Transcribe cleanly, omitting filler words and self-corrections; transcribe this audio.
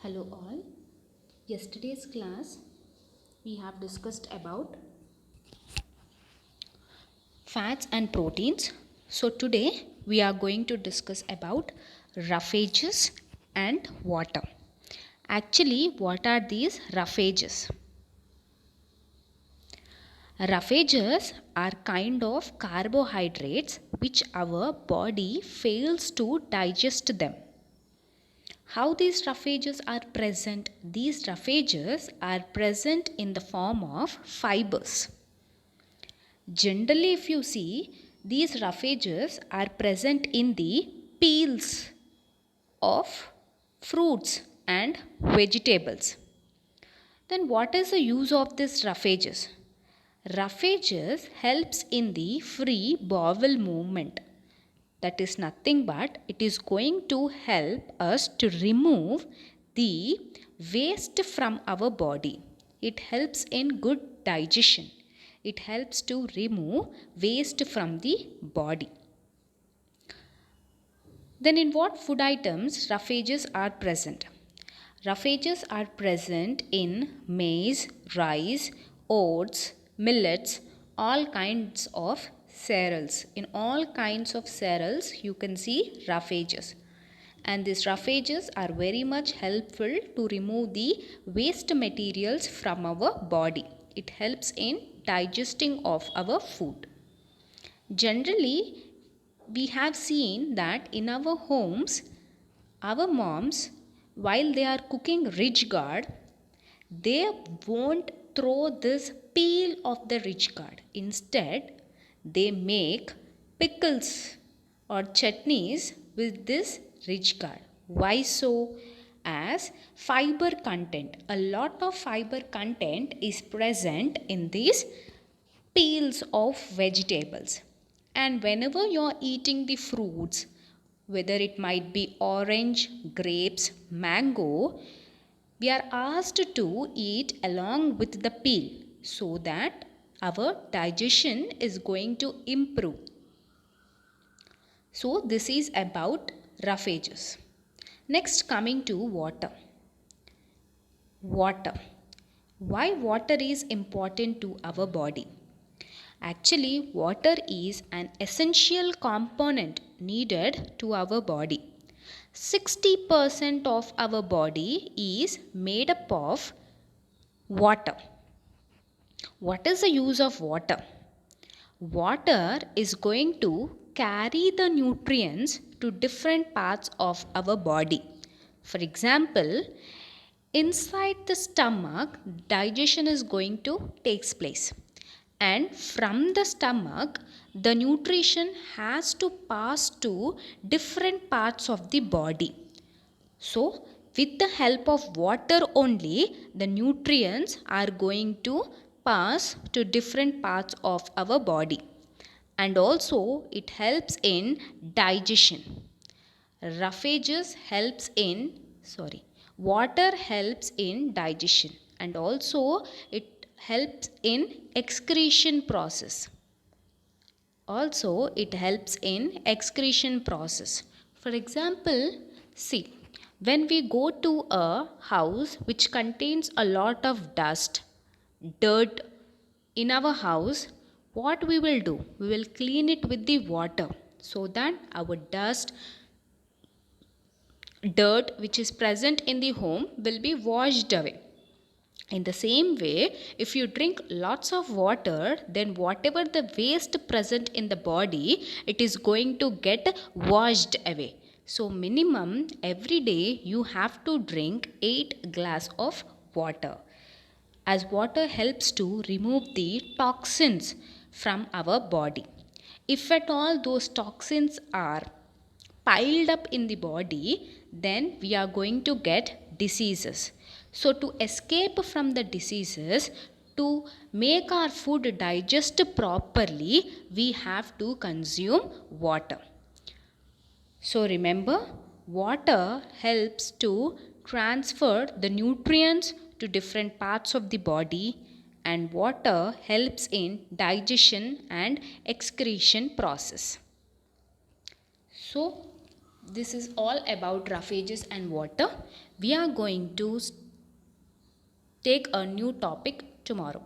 Hello all. Yesterday's class we have discussed about fats and proteins. So today we are going to discuss about roughages and water. Actually, what are these roughages? Roughages are kind of carbohydrates which our body fails to digest them. How these roughages are present? These roughages are present in the form of fibers. Generally, if you see, these roughages are present in the peels of fruits and vegetables. Then what is the use of these roughages? Roughages helps in the free bowel movement. That is nothing but it is going to help us to remove the waste from our body. It helps in good digestion. It helps to remove waste from the body. Then in what food items roughages are present? Roughages are present in maize, rice, oats, millets, all kinds of cereals. In all kinds of cereals you can see roughages. And these roughages are very much helpful to remove the waste materials from our body. It helps in digesting of our food. Generally, we have seen that in our homes, our moms, while they are cooking rich gourd, they won't throw this peel of the rich gourd. Instead, they make pickles or chutneys with this rich gourd. Why so? As fiber content, a lot of fiber content is present in these peels of vegetables. And whenever you're eating the fruits, whether it might be orange, grapes, mango, we are asked to eat along with the peel so that our digestion is going to improve. So this is about roughages. Next, coming to water. Water. Why water is important to our body? Actually, water is an essential component needed to our body. 60% of our body is made up of water. What is the use of water? Water is going to carry the nutrients to different parts of our body. For example, inside the stomach, digestion is going to take place. And from the stomach, the nutrition has to pass to different parts of the body. So, with the help of water only, the nutrients are going to pass to different parts of our body. And also, it helps in digestion. Roughages helps in, water helps in digestion. And also, it helps in excretion process. Also, it helps in excretion process. For example, see, when we go to a house which contains a lot of dust, dirt in our house, what we will do? We will clean it with the water so that our dust, dirt which is present in the home will be washed away. In the same way, if you drink lots of water, then whatever the waste present in the body, it is going to get washed away. So minimum every day you have to drink 8 glass of water, as water helps to remove the toxins from our body. If at all those toxins are piled up in the body, then we are going to get diseases. So to escape from the diseases, to make our food digest properly, we have to consume water. So remember, water helps to transfer the nutrients to different parts of the body, and water helps in digestion and excretion process. So This is all about roughages and water. We are going to take a new topic tomorrow.